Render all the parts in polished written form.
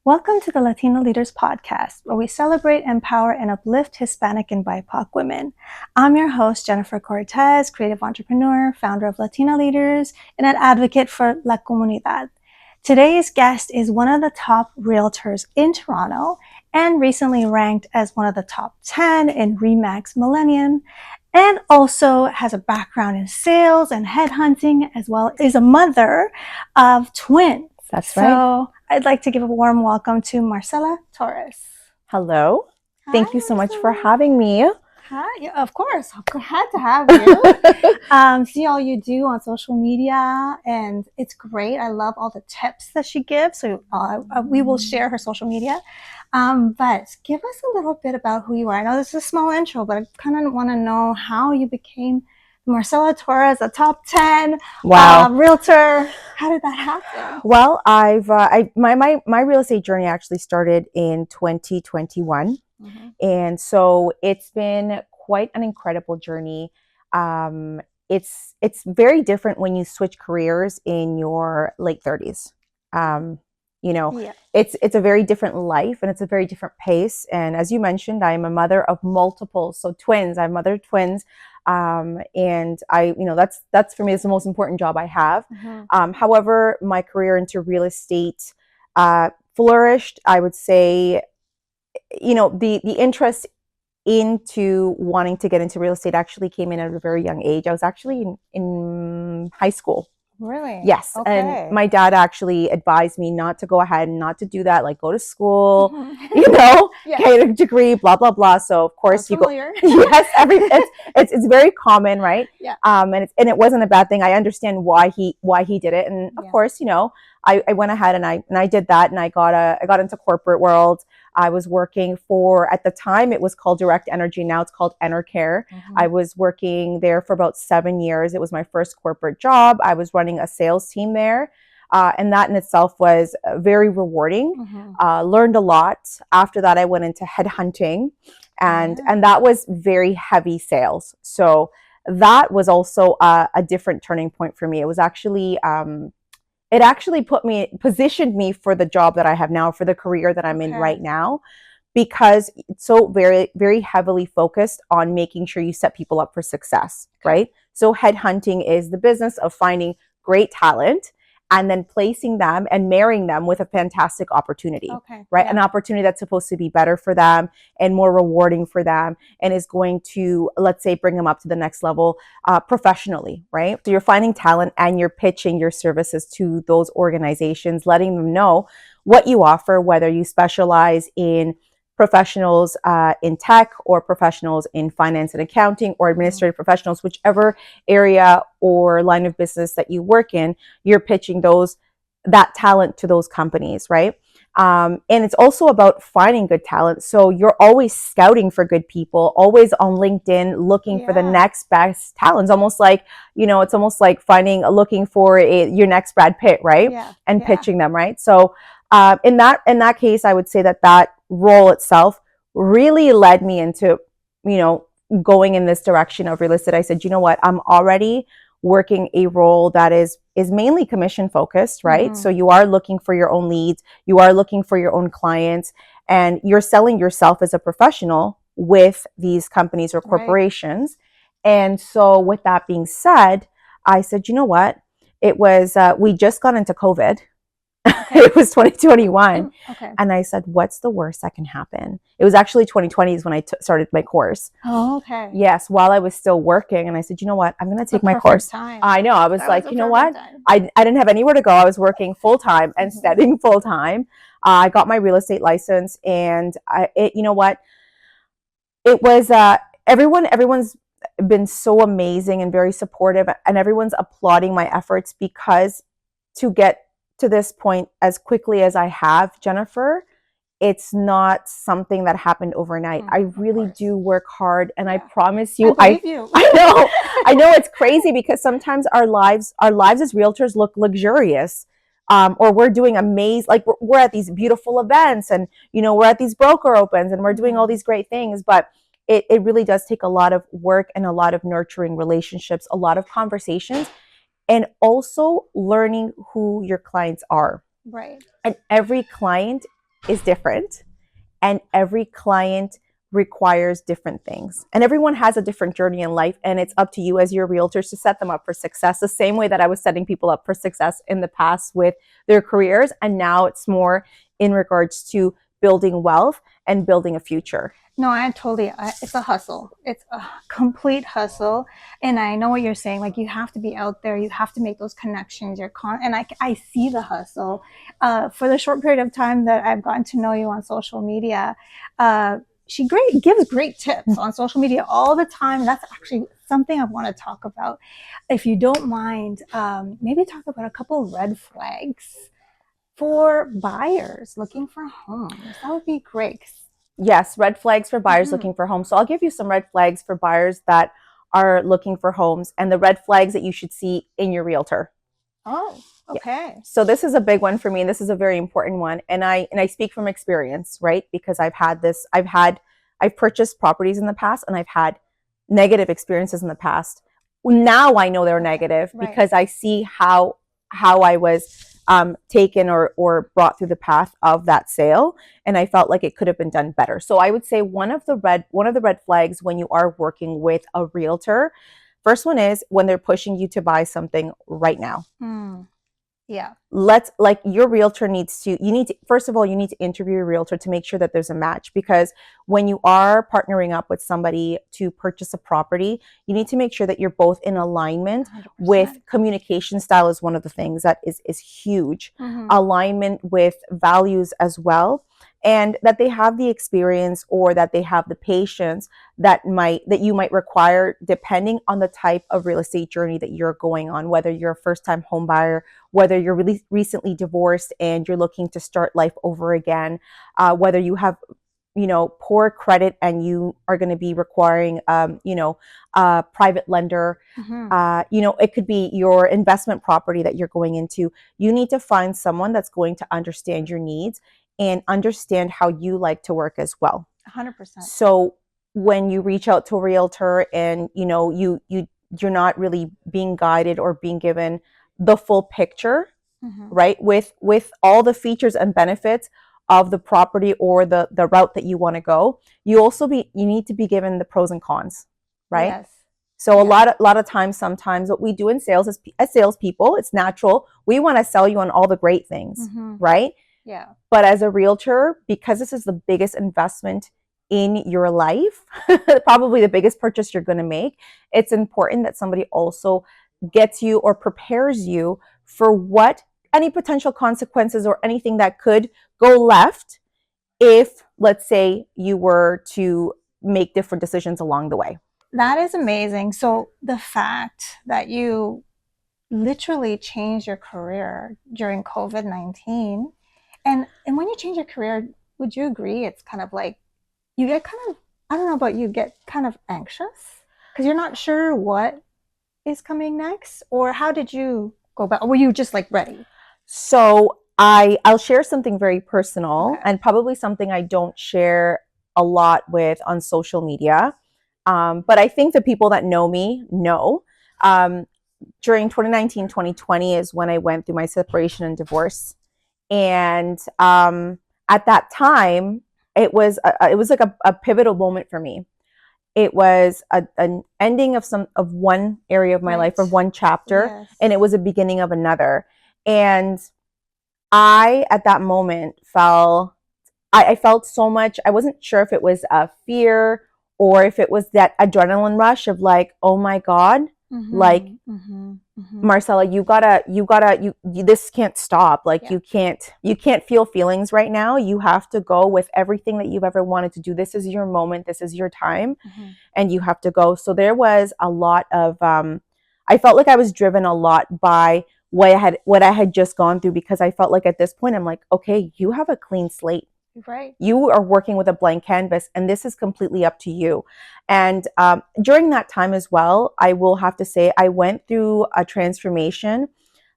Welcome to the Latina Leaders Podcast, where we celebrate, empower, and uplift Hispanic and BIPOC women. I'm your host, Jennifer Cortez, creative entrepreneur, founder of Latina Leaders, and an advocate for La Comunidad. Today's guest is one of the top realtors in Toronto and recently ranked as one of the top 10 in RE/MAX Millennium, and also has a background in sales and headhunting, as well as a mother of twins. That's right. So I'd like to give a warm welcome to Marcela Torres. Hello. Thank you so much for having me. Hi, of course. I had to have you. See all you do on social media, and it's great. I love all the tips that she gives. So we will share her social media. But give us a little bit about who you are. I know this is a small intro, but I kind of want to know how you became Marcela Torres, a top 10 realtor. How did that happen? Well, my real estate journey actually started in 2021. Mm-hmm. And so it's been quite an incredible journey. It's very different when you switch careers in your late 30s. It's a very different life and it's a very different pace. And as you mentioned, I am a mother of multiple, so twins. I'm mother of twins. And that's for me, it's the most important job I have. Mm-hmm. However, my career into real estate flourished. I would say, the interest into wanting to get into real estate actually came in at a very young age. I was actually in high school. Really? Yes. Okay. And my dad actually advised me not to go ahead and not to do that, like go to school, get a degree, blah, blah, blah. So of course you familiar. Yes, it's very common, right? Yeah. And it wasn't a bad thing. I understand why he did it. And of course, I went ahead and I did that, and I got into corporate world. I was working for, at the time it was called Direct Energy. Now it's called Enercare. Mm-hmm. I was working there for about 7 years. It was my first corporate job. I was running a sales team there. And that in itself was very rewarding. Mm-hmm. Learned a lot. After that, I went into headhunting, and that was very heavy sales. So that was also a different turning point for me. It was actually, it actually positioned me for the job that I have now, for the career that I'm in right now, because it's so very, very heavily focused on making sure you set people up for success, right? So headhunting is the business of finding great talent and then placing them and marrying them with a fantastic opportunity, right? Yeah. An opportunity that's supposed to be better for them and more rewarding for them and is going to, let's say, bring them up to the next level professionally, right? So you're finding talent and you're pitching your services to those organizations, letting them know what you offer, whether you specialize in professionals in tech or professionals in finance and accounting or administrative professionals, whichever area or line of business that you work in, you're pitching that talent to those companies, right? And it's also about finding good talent. So you're always scouting for good people, always on LinkedIn, looking for the next best talent. It's almost like, looking for your next Brad Pitt, right? Yeah. And pitching them, right? So in that case, I would say that role itself really led me into, going in this direction of real estate. I said, you know what, I'm already working a role that is mainly commission focused, right? Mm-hmm. So you are looking for your own leads, you are looking for your own clients, and you're selling yourself as a professional with these companies or corporations. Right. And so with that being said, I said, you know what, it was, we just got into COVID. Okay. It was 2021. Okay. And I said, what's the worst that can happen? It was actually 2020 is when I started my course. Oh, okay. Yes, while I was still working. And I said, you know what? I'm going to take my course. Time. I know. I was like, you know what? I didn't have anywhere to go. I was working full time and studying full time. I got my real estate license, and you know what? It was, everyone's been so amazing and very supportive, and everyone's applauding my efforts, because to get to this point as quickly as I have, Jennifer, it's not something that happened overnight. I really do work hard, and I promise you, I believe you. I know it's crazy, because sometimes our lives as realtors look luxurious, or we're doing amazing, like we're at these beautiful events, and we're at these broker opens, and we're doing all these great things, but it really does take a lot of work and a lot of nurturing relationships, a lot of conversations, and also learning who your clients are. Right. And every client is different, and every client requires different things. And everyone has a different journey in life, and it's up to you as your realtors to set them up for success, the same way that I was setting people up for success in the past with their careers. And now it's more in regards to building wealth and building a future. No, it's a hustle. It's a complete hustle. And I know what you're saying. Like, you have to be out there. You have to make those connections. And I see the hustle. For the short period of time that I've gotten to know you on social media, she gives great tips on social media all the time. That's actually something I want to talk about. If you don't mind, maybe talk about a couple of red flags for buyers looking for homes. That would be great. Yes, red flags for buyers looking for homes. So I'll give you some red flags for buyers that are looking for homes, and the red flags that you should see in your realtor. Oh, okay. Yeah. So this is a big one for me, and this is a very important one. And I speak from experience, right? Because I've purchased properties in the past, and I've had negative experiences in the past. Now I know they're negative because I see how I was taken or brought through the path of that sale, and I felt like it could have been done better. So I would say one of the red flags when you are working with a realtor, first one is when they're pushing you to buy something right now. Yeah. Your realtor first of all, you need to interview your realtor to make sure that there's a match, because when you are partnering up with somebody to purchase a property, you need to make sure that you're both in alignment 100%. with communication style is one of the things that is huge. Alignment with values as well, and that they have the experience or that they have the patience that you might require depending on the type of real estate journey that you're going on, whether you're a first-time home buyer, whether you're really recently divorced and you're looking to start life over again, whether you have poor credit and you are going to be requiring a private lender. It could be your investment property that you're going into. You need to find someone that's going to understand your needs and understand how you like to work as well. 100%. So when you reach out to a realtor and you're not really being guided or being given the full picture, right, with all the features and benefits of the property or the route that you want to go, you need to be given the pros and cons, right? Yes. So a lot of times, sometimes what we do in sales is, as salespeople, it's natural. We want to sell you on all the great things, right? Yeah. But as a realtor, because this is the biggest investment in your life, probably the biggest purchase you're going to make, it's important that somebody also gets you or prepares you for what any potential consequences or anything that could go left if, let's say, you were to make different decisions along the way. That is amazing. So the fact that you literally changed your career during COVID-19, and when you change your career, would you agree it's kind of like you get kind of, I don't know about you, get kind of anxious because you're not sure what is coming next? Or how did you go about, or were you just like ready? So I'll share something very personal, and probably something I don't share a lot with on social media. But I think the people that know me know. During 2019, 2020 is when I went through my separation and divorce. And at that time, it was like a pivotal moment for me. It was an ending of one area of my life, of one chapter, and it was a beginning of another. And I, at that moment, I felt so much. I wasn't sure if it was a fear or if it was that adrenaline rush of like, oh my God, Marcela, this can't stop. Like, you can't feel feelings right now. You have to go with everything that you've ever wanted to do. This is your moment. This is your time, and you have to go. So there was a lot of, I felt like I was driven a lot by what I had just gone through, because I felt like at this point, I'm like, okay, you have a clean slate. Right. You are working with a blank canvas, and this is completely up to you. And during that time as well, I will have to say I went through a transformation,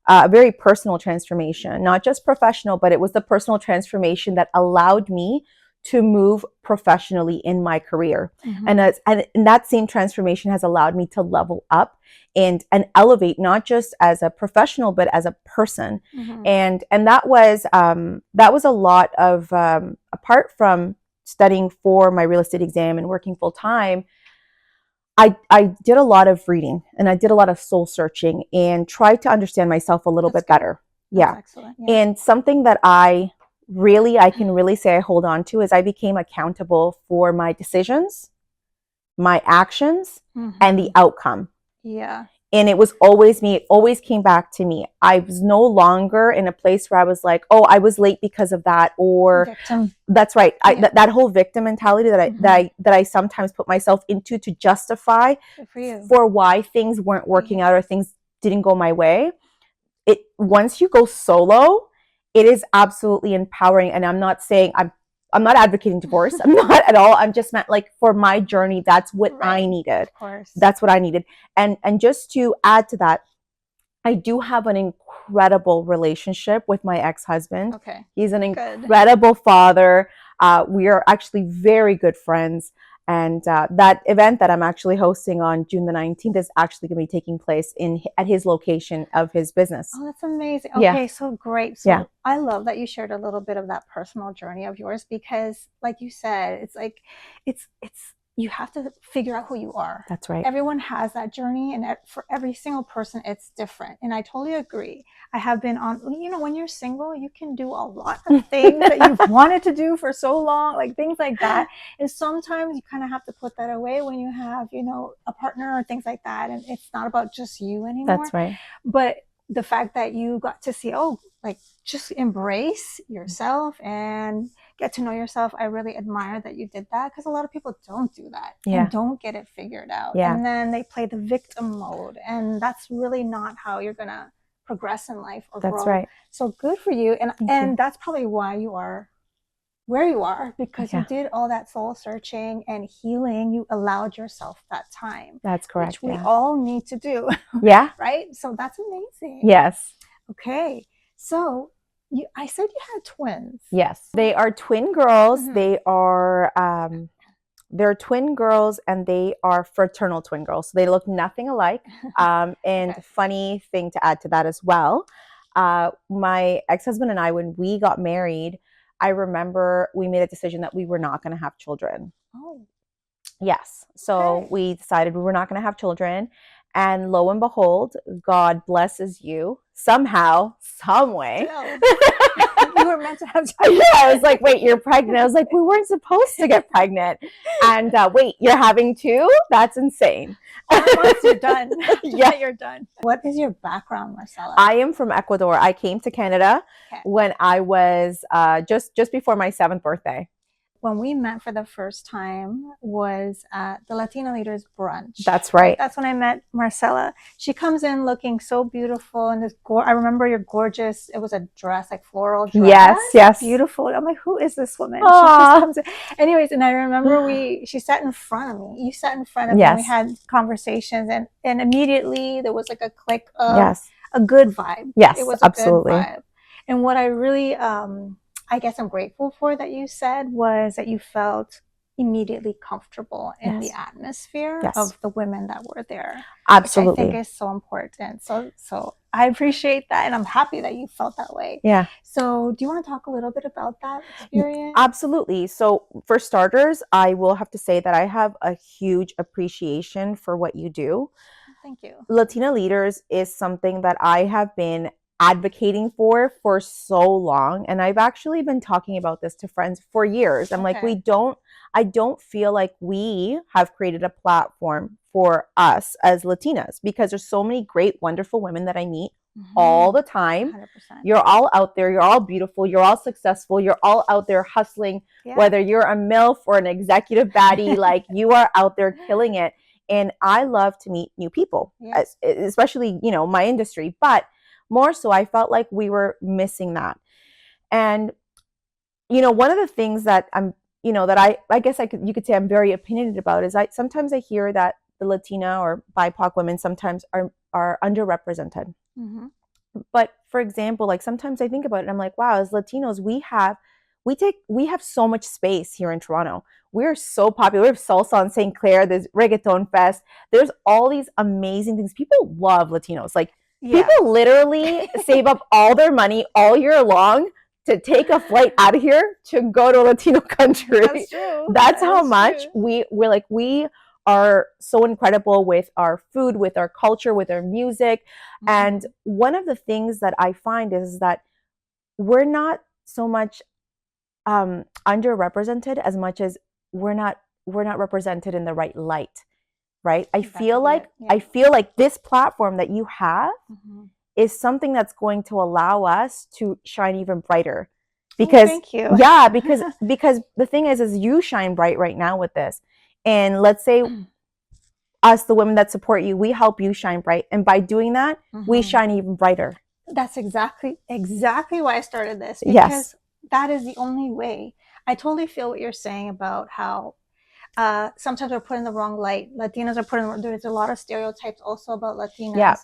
a very personal transformation, not just professional, but it was the personal transformation that allowed me to move professionally in my career. And that same transformation has allowed me to level up and elevate, not just as a professional, but as a person. And that was a lot of, apart from studying for my real estate exam and working full time, I did a lot of reading and I did a lot of soul searching and tried to understand myself a little bit better. That's excellent. Yeah. And something that I can really say I hold on to is I became accountable for my decisions, my actions, and the outcome. Yeah. And it was always me. It always came back to me. I was no longer in a place where I was like, oh, I was late because of that, or victim. That's right. That whole victim mentality that I sometimes put myself into to justify for why things weren't working out or things didn't go my way. Once you go solo, it is absolutely empowering. And I'm not saying I'm not advocating divorce. I'm not at all. I'm just meant like for my journey, that's what I needed. Of course. That's what I needed. And just to add to that, I do have an incredible relationship with my ex-husband. Okay. He's an incredible father. We are actually very good friends. And that event that I'm actually hosting on June the 19th is actually going to be taking place at his location of his business. Oh, that's amazing. Okay, so great. So I love that you shared a little bit of that personal journey of yours, because like you said, it's like, it's you have to figure out who you are. That's right. Everyone has that journey, and for every single person, it's different. And I totally agree. I have been on, when you're single, you can do a lot of things that you've wanted to do for so long, like things like that. And sometimes you kind of have to put that away when you have, a partner or things like that. And it's not about just you anymore. That's right. But the fact that you got to see, just embrace yourself and get to know yourself. I really admire that you did that, because a lot of people don't do that and don't get it figured out. And then they play the victim mode, and that's really not how you're going to progress in life or grow. That's right. So good for you. And that's probably why you are where you are, because you did all that soul searching and healing. You allowed yourself that time. That's correct. Which we all need to do. Yeah. Right? So that's amazing. Yes. Okay. So I said you had twins. Yes. They are twin girls. They are they're twin girls, and they are fraternal twin girls. So they look nothing alike. And funny thing to add to that as well, my ex-husband and I, when we got married, I remember we made a decision that we were not going to have children. Oh. Yes. So we decided we were not going to have children. And lo and behold, God blesses you somehow, some way. You were meant to have children. I was like, wait, you're pregnant. I was like, we weren't supposed to get pregnant. And wait, you're having two? That's insane. Once you're done. You're done. What is your background, Marcela? I am from Ecuador. I came to Canada when I was just before my 7th birthday. When we met for the first time was at the Latina Leaders brunch. That's right. That's when I met Marcela. She comes in looking so beautiful, and I remember your gorgeous, it was a dress, like floral dress. Yes. Beautiful. I'm like, who is this woman? She just comes in. Anyways, and I remember she sat in front of me. You sat in front of me, and we had conversations, and immediately there was like a click of a good vibe. Yes, it was absolutely. A good vibe. And what I really I guess I'm grateful for that you said was that you felt immediately comfortable in the atmosphere of the women that were there. Absolutely. Which I think is so important. So I appreciate that, and I'm happy that you felt that way. Yeah. So do you want to talk a little bit about that experience? Absolutely. So for starters, I will have to say that I have a huge appreciation for what you do. Thank you. Latina Leaders is something that I have been advocating for so long, and I've actually been talking about this to friends for years. I'm like, I don't feel like we have created a platform for us as Latinas, because there's so many great, wonderful women that I meet all the time. 100%. You're all out there, you're all beautiful, you're all successful, you're all out there hustling, whether you're a MILF or an executive baddie, like you are out there killing it. And I love to meet new people, especially, my industry, but more so, I felt like we were missing that. And, one of the things that I'm, that I guess you could say I'm very opinionated about is sometimes I hear that the Latina or BIPOC women sometimes are underrepresented. But for example, like sometimes I think about it and I'm like, wow, as Latinos, we have we have so much space here in Toronto. We're so popular. We have salsa in St. Clair. There's reggaeton fest. There's all these amazing things. People love Latinos. Like people literally save up all their money all year long to take a flight out of here to go to a Latino country. That's true. That's how much we are so incredible with our food, with our culture, with our music. Mm-hmm. And one of the things that I find is that we're not so much underrepresented as much as we're not represented in the right light, right? I feel like this platform that you have is something that's going to allow us to shine even brighter. Because thank you. Yeah, because the thing is you shine bright right now with this. And let's say us, the women that support you, we help you shine bright. And by doing that, we shine even brighter. That's exactly why I started this. Because that is the only way. I totally feel what you're saying about how sometimes we're put in the wrong light. Latinas are put in there's a lot of stereotypes also about Latinas. Yeah.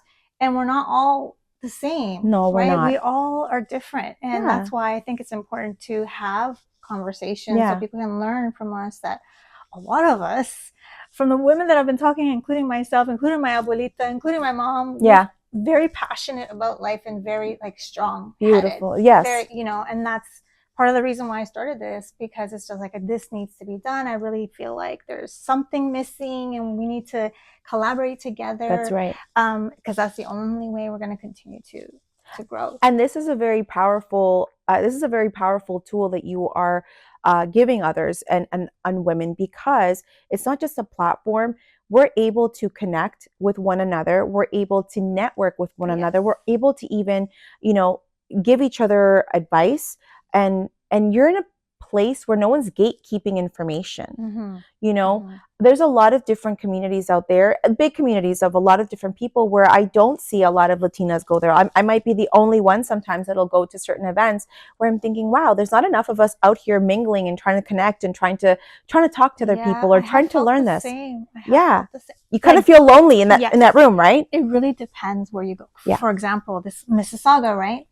And we're not all the same. No, we're not. We all are different. And that's why I think it's important to have conversations so people can learn from us that a lot of us, from the women that I've been talking, including myself, including my abuelita, including my mom, very passionate about life and very strong. Beautiful. Yes. Very, and that's part of the reason why I started this, because it's just like, this needs to be done. I really feel like there's something missing and we need to collaborate together. That's right. Because that's the only way we're going to continue to grow. And this is a very powerful tool that you are giving others and women, because it's not just a platform. We're able to connect with one another. We're able to network with one another. We're able to even, give each other advice. And you're in a place where no one's gatekeeping information. There's a lot of different communities out there, big communities of a lot of different people, where I don't see a lot of Latinas go there. I might be the only one sometimes that'll go to certain events where I'm thinking, wow, there's not enough of us out here mingling and trying to connect and trying to talk to other people or trying to learn this. You kind of feel lonely in that room, right? It really depends where you go. For example, this Mississauga, right?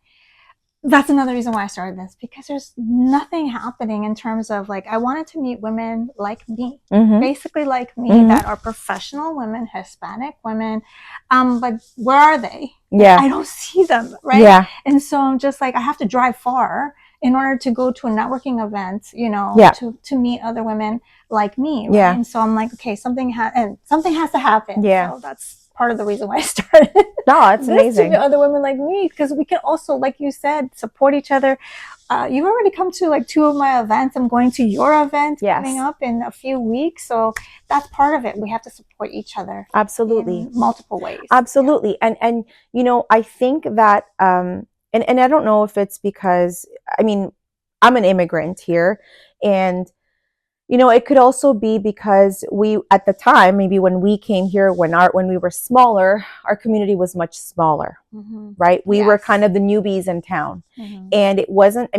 That's another reason why I started this, because there's nothing happening in terms of I wanted to meet women like me, basically like me, that are professional women, Hispanic women. But where are they? Yeah. I don't see them, right? Yeah. And so I'm just I have to drive far in order to go to a networking event, to meet other women like me. Right? Yeah. And so I'm okay, something has to happen. Yeah. So that's part of the reason why I started. No, it's amazing. To other women like me, because we can also, like you said, support each other. You've already come to 2 of my events. I'm going to your event coming up in a few weeks. So that's part of it. We have to support each other. Absolutely. In multiple ways. Absolutely. Yeah. And I think that, and I don't know if it's because, I'm an immigrant here, and it could also be because we, at the time, maybe when we came here, when we were smaller, our community was much smaller, right? We were kind of the newbies in town. And it wasn't,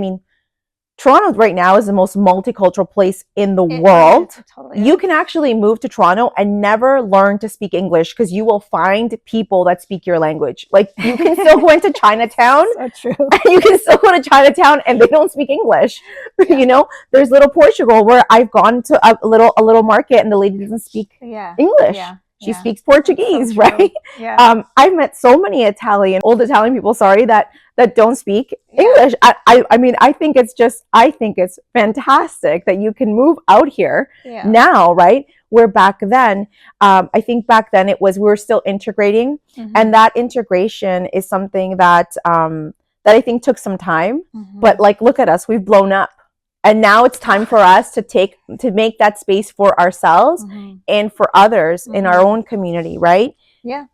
Toronto right now is the most multicultural place in the world. You can actually move to Toronto and never learn to speak English, because you will find people that speak your language. You can still go into Chinatown. So true. You can still go to Chinatown and they don't speak English. Yeah. There's Little Portugal, where I've gone to a little market and the lady doesn't speak English. Yeah. She speaks Portuguese, so right? Yeah. I've met so many old Italian people, that don't speak English. I think it's fantastic that you can move out here now, right? Where back then, I think back then we were still integrating, and that integration is something that I think took some time. But look at us, we've blown up. And now it's time for us to make that space for ourselves and for others in our own community, right? Yeah.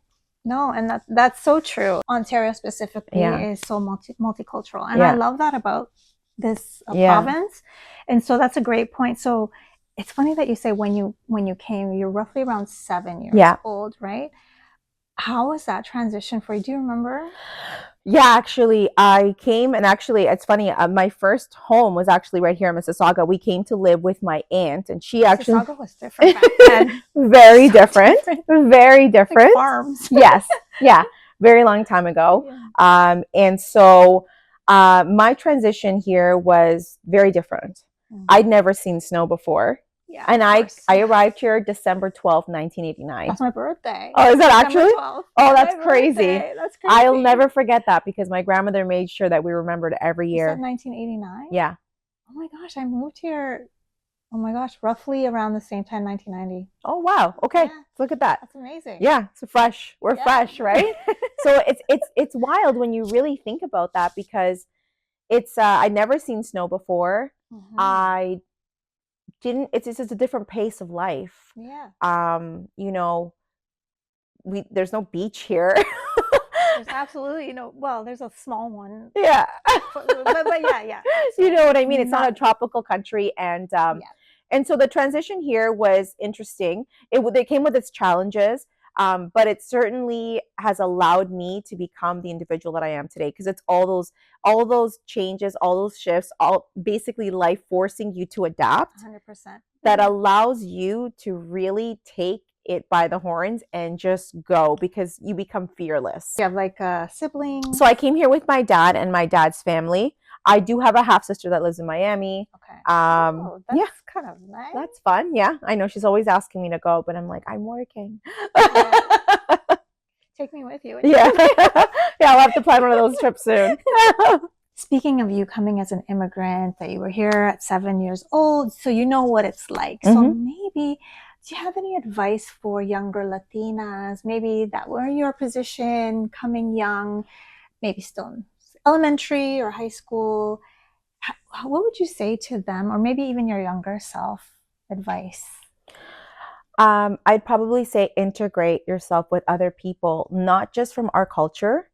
No, and that's so true. Ontario specifically is so multicultural. And I love that about this province. And so that's a great point. So it's funny that you say when you came, you're roughly around 7 years old, right? How was that transition for you? Do you remember? Yeah, actually, I came, and actually, it's funny. My first home was actually right here in Mississauga. We came to live with my aunt, and she actually Mississauga was different back then. Very different, very different. Farms. Yes, yeah, very long time ago. Yeah. And so My transition here was very different. I'd never seen snow before. Yeah, and I arrived here December 12th, 1989. That's my birthday. Oh, is that actually? Oh, that's crazy. That's crazy. I'll never forget that because my grandmother made sure that we remembered every year. You said 1989? Yeah. Oh my gosh, I moved here, oh my gosh, roughly around the same time, 1990. Oh, wow. Okay. Yeah. Look at that. That's amazing. Yeah. So fresh. We're fresh, right? So it's wild when you really think about that because it's, I'd never seen snow before. I didn't, it's just a different pace of life. Yeah. You know, there's no beach here. There's absolutely well, there's a small one. Yeah. but yeah. So you know what I mean? It's not a tropical country. And and so the transition here was interesting. It came with its challenges, but it certainly has allowed me to become the individual that I am today because it's all those changes, all those shifts, all basically life forcing you to adapt. 100%. That allows you to really take it by the horns and just go because you become fearless. You have like siblings? So I came here with my dad and my dad's family. I do have a half sister that lives in Miami. Okay. That's kind of nice. That's fun. Yeah, I know she's always asking me to go, but I'm like, I'm working. Take me with you. Yeah, I'll have to plan one of those trips soon. Speaking of you coming as an immigrant, that you were here at 7 years old, so you know what it's like. So maybe, do you have any advice for younger Latinas, maybe that were in your position, coming young, maybe still in elementary or high school? What would you say to them, or maybe even your younger self advice? I'd probably say integrate yourself with other people, not just from our culture,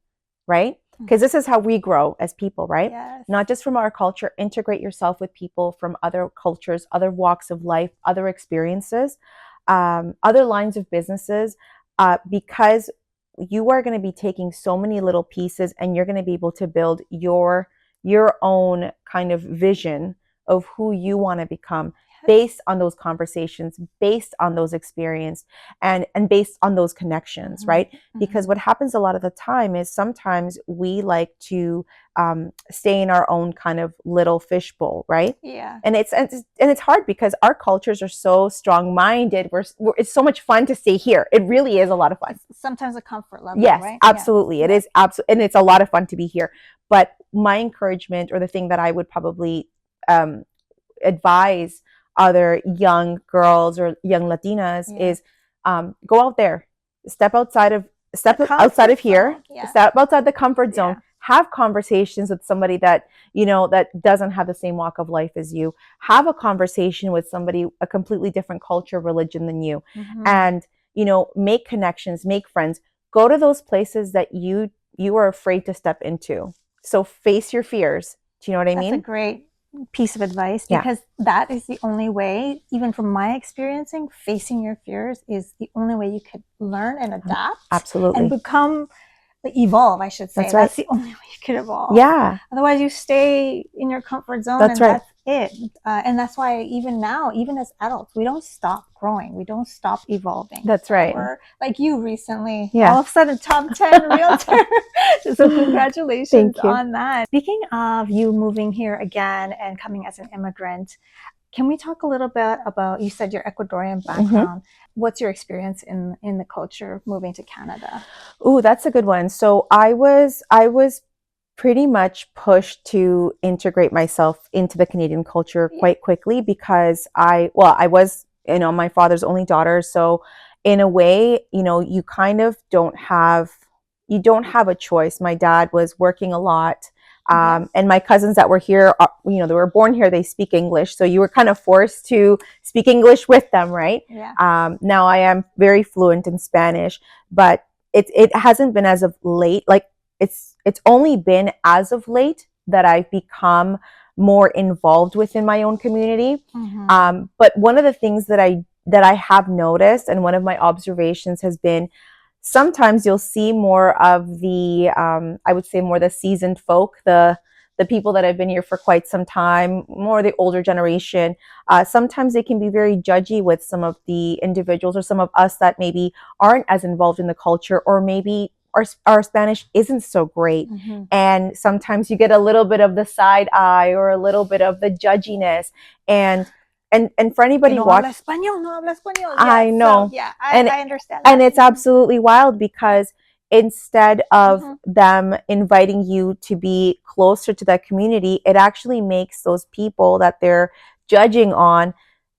right? Because this is how we grow as people, right? Yes. Not just from our culture. Integrate yourself with people from other cultures, other walks of life, other experiences, other lines of businesses, because you are going to be taking so many little pieces and you're going to be able to build your own kind of vision of who you want to become based on those conversations, based on those experiences, and based on those connections, right? Because what happens a lot of the time is sometimes we like to stay in our own kind of little fishbowl, right? Yeah. And it's hard because our cultures are so strong-minded. It's so much fun to stay here. It really is a lot of fun. Sometimes a comfort level, yes, right? absolutely. Yeah. It is absolutely, and it's a lot of fun to be here. But my encouragement, or the thing that I would probably advise other young girls or young Latinas is go out there, step outside of here, step outside the comfort zone, have conversations with somebody that, that doesn't have the same walk of life as you, have a conversation with somebody, a completely different culture, religion than you, and, make connections, make friends, go to those places that you are afraid to step into. So face your fears. Do you know what I mean? That's a great piece of advice, because that is the only way, even from my experiencing, facing your fears is the only way you could learn and adapt. Absolutely. And become, evolve, I should say. That's right. That's the only way you could evolve. Yeah. Otherwise you stay in your comfort zone. That's right. That's it. And that's why even now, even as adults, we don't stop growing. We don't stop evolving. That's right. We're, like you recently, all of a sudden top 10 realtor. So congratulations on that. Speaking of you moving here again and coming as an immigrant, can we talk a little bit about, you said your Ecuadorian background. What's your experience in the culture moving to Canada? Ooh, that's a good one. So I was pretty much pushed to integrate myself into the Canadian culture quite quickly because I was, my father's only daughter. So in a way, you kind of don't have a choice. My dad was working a lot. And my cousins that were here, they were born here, they speak English. So you were kind of forced to speak English with them, right? Yeah. Now I am very fluent in Spanish, but it hasn't been as of late. Like it's only been as of late that I've become more involved within my own community. But one of the things that I have noticed, and one of my observations has been, sometimes you'll see more of the, I would say more the seasoned folk, the people that have been here for quite some time, more the older generation. Sometimes they can be very judgy with some of the individuals or some of us that maybe aren't as involved in the culture, or maybe our Spanish isn't so great. And sometimes you get a little bit of the side eye or a little bit of the judginess. And for anybody watching, no habla español. I know. So, I understand that. And it's absolutely wild because instead of them inviting you to be closer to that community, it actually makes those people that they're judging on,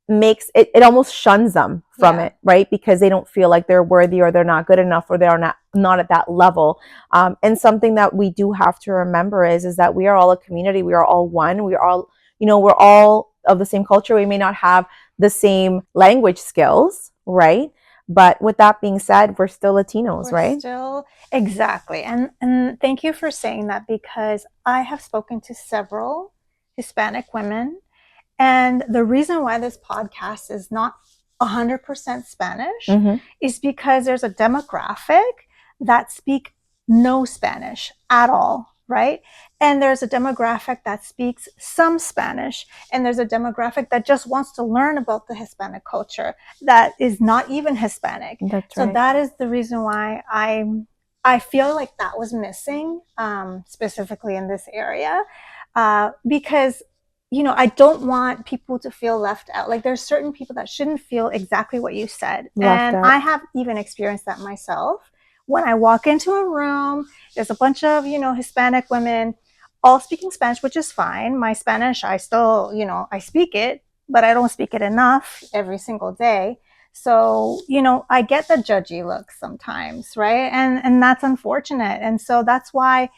makes it almost shuns them from it, right? Because they don't feel like they're worthy, or they're not good enough, or they're not at that level. And something that we do have to remember is that we are all a community. We are all one. We are all, we're all of the same culture. We may not have the same language skills, right? But with that being said, we're still Latinos, right? Exactly. And thank you for saying that, because I have spoken to several Hispanic women, and the reason why this podcast is not 100% Spanish is because there's a demographic that speak no Spanish at all, right? And there's a demographic that speaks some Spanish, and there's a demographic that just wants to learn about the Hispanic culture that is not even Hispanic. That's so right. That is the reason why I feel like that was missing, specifically in this area, because I don't want people to feel left out. Like, there's certain people that shouldn't feel exactly what you said. And I have even experienced that myself. When I walk into a room, there's a bunch of, Hispanic women all speaking Spanish, which is fine. My Spanish, I still, I speak it, but I don't speak it enough every single day. So, I get the judgy looks sometimes, right? And that's unfortunate. And so that's why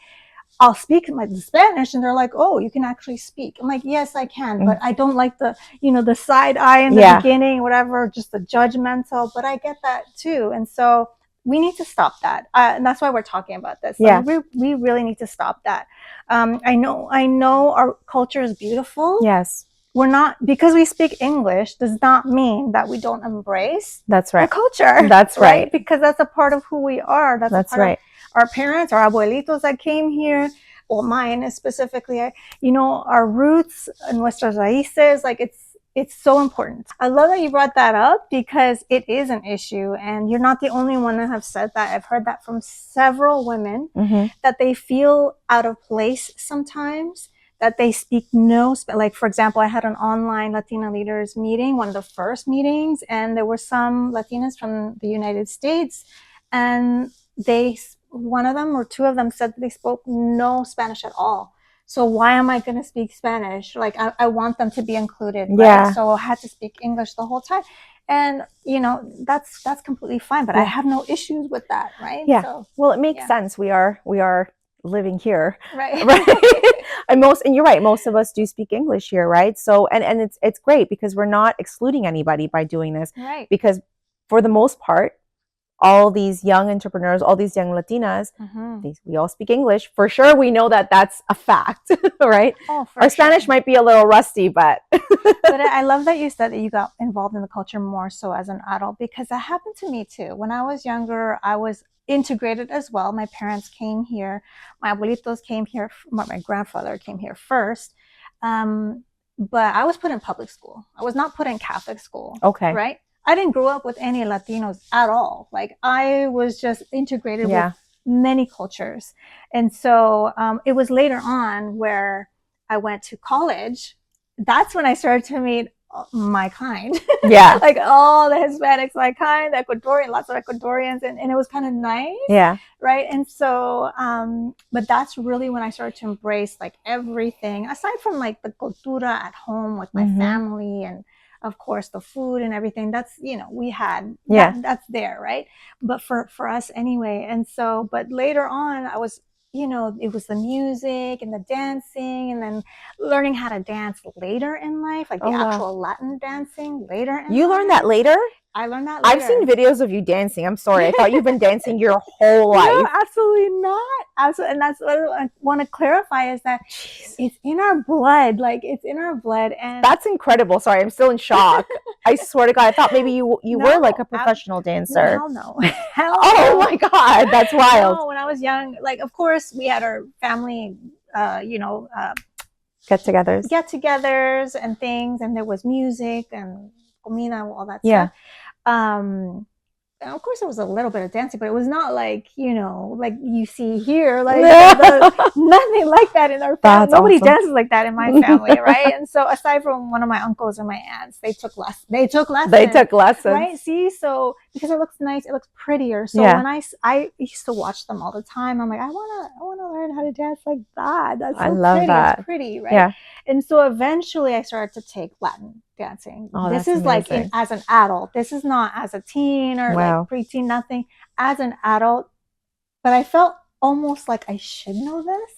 I'll speak my Spanish, and they're like, "Oh, you can actually speak." I'm like, "Yes, I can," but I don't like the, the side eye in the beginning, whatever, just the judgmental. But I get that too, and so we need to stop that, and that's why we're talking about this. We really need to stop that. I know our culture is beautiful. Yes. We're not, because we speak English does not mean that we don't embrace the culture. That's right. Because that's a part of who we are. That's right. Our parents, our abuelitos that came here, or mine specifically, our roots, nuestras raíces, like it's so important. I love that you brought that up, because it is an issue, and you're not the only one that have said that. I've heard that from several women, that they feel out of place sometimes, that they speak like, for example, I had an online Latina Leaders meeting, one of the first meetings, and there were some Latinas from the United States, and one of them or two of them said that they spoke no Spanish at all. So why am I going to speak Spanish? Like, I want them to be included, right? Yeah. So I had to speak English the whole time. And, that's completely fine, but I have no issues with that, right? Yeah. So, well, it makes sense. We are living here, right? and you're right, most of us do speak English here, right? So and it's great, because we're not excluding anybody by doing this, right? Because for the most part, all these young entrepreneurs, all these young Latinas, we all speak English. For sure, we know that that's a fact, right? Our Spanish might be a little rusty, but... But I love that you said that you got involved in the culture more so as an adult, because that happened to me too. When I was younger, I was integrated as well. My parents came here. My abuelitos came here. My grandfather came here first. But I was put in public school. I was not put in Catholic school. Okay. Right? I didn't grow up with any Latinos at all. Like, I was just integrated with many cultures. And so it was later on where I went to college. That's when I started to meet my kind. Yeah. Like, all the Hispanics, my kind, the Ecuadorian, lots of Ecuadorians. And it was kind of nice. Yeah. Right. And so, but that's really when I started to embrace, like, everything, aside from, like, the cultura at home with my family, and of course the food and everything. That's, we had, that's there. Right. But for us anyway. And so, but later on, I was, it was the music and the dancing, and then learning how to dance later in life, like the actual Latin dancing later in life. You learned that later? I learned that later. I've seen videos of you dancing. I'm sorry. I thought you've been dancing your whole life. No, absolutely not. Absolutely. And that's what I want to clarify, is that it's in our blood. Like, it's in our blood. And that's incredible. Sorry, I'm still in shock. I swear to God, I thought maybe you were like a professional dancer. Hell no. Hell no. Oh my God, that's wild. No, when I was young, like, of course we had our family, get-togethers and things, and there was music and comida, all that stuff. of course, there was a little bit of dancing, but it was not like, like you see here, like nothing like that in our family. Nobody awesome. dances like that in my family, right? And so, aside from one of my uncles and my aunts, they took lessons. They took lessons, right? See, so because it looks nice, it looks prettier. So when I used to watch them all the time, I'm like, I wanna learn how to dance like that. That's so I love pretty. That. It's pretty, right? Yeah. And so eventually, I started to take Latin dancing. This is amazing. Like as an adult. This is not as a teen or like preteen, nothing. As an adult, but I felt almost like I should know this.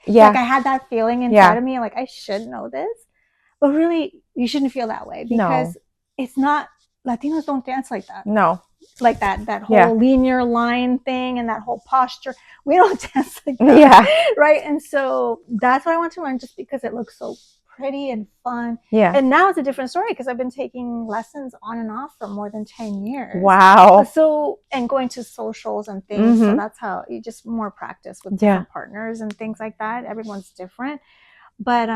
Yeah. Like I had that feeling inside of me, like I should know this. But really, you shouldn't feel that way because it's not, Latinos don't dance like that. No. Like that whole linear line thing and that whole posture. We don't dance like that. Yeah. Right? And so that's what I want to learn, just because it looks so pretty and fun. Yeah. And now it's a different story because I've been taking lessons on and off for more than 10 years. Wow. So, and going to socials and things. So that's how you just more practice with different partners and things like that. Everyone's different. But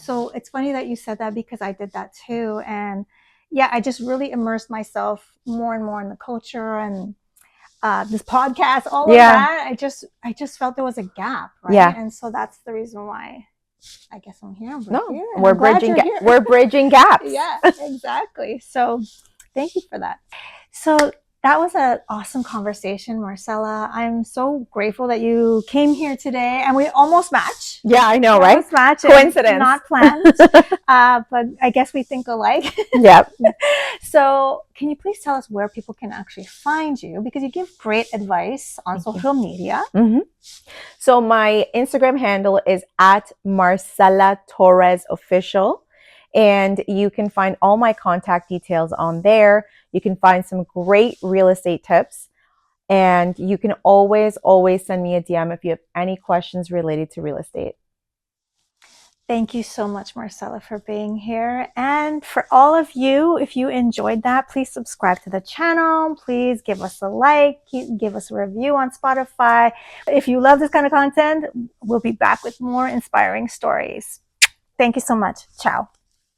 so it's funny that you said that because I did that too. And I just really immersed myself more and more in the culture and this podcast, all of that. I just felt there was a gap, right? Yeah. And so that's the reason why I guess I'm here. We're bridging gaps. Yeah, exactly. So thank you for that. So that was an awesome conversation, Marcela. I'm so grateful that you came here today, and we almost match. Yeah, I know, right? Almost match. Coincidence. Not planned, but I guess we think alike. Yep. So can you please tell us where people can actually find you? Because you give great advice on social media. Mm-hmm. So my Instagram handle is at marcelatorresofficial. And you can find all my contact details on there. You can find some great real estate tips. And you can always send me a DM if you have any questions related to real estate. Thank you so much, Marcela, for being here. And for all of you, if you enjoyed that, please subscribe to the channel. Please give us a like, give us a review on Spotify. If you love this kind of content, we'll be back with more inspiring stories. Thank you so much. Ciao.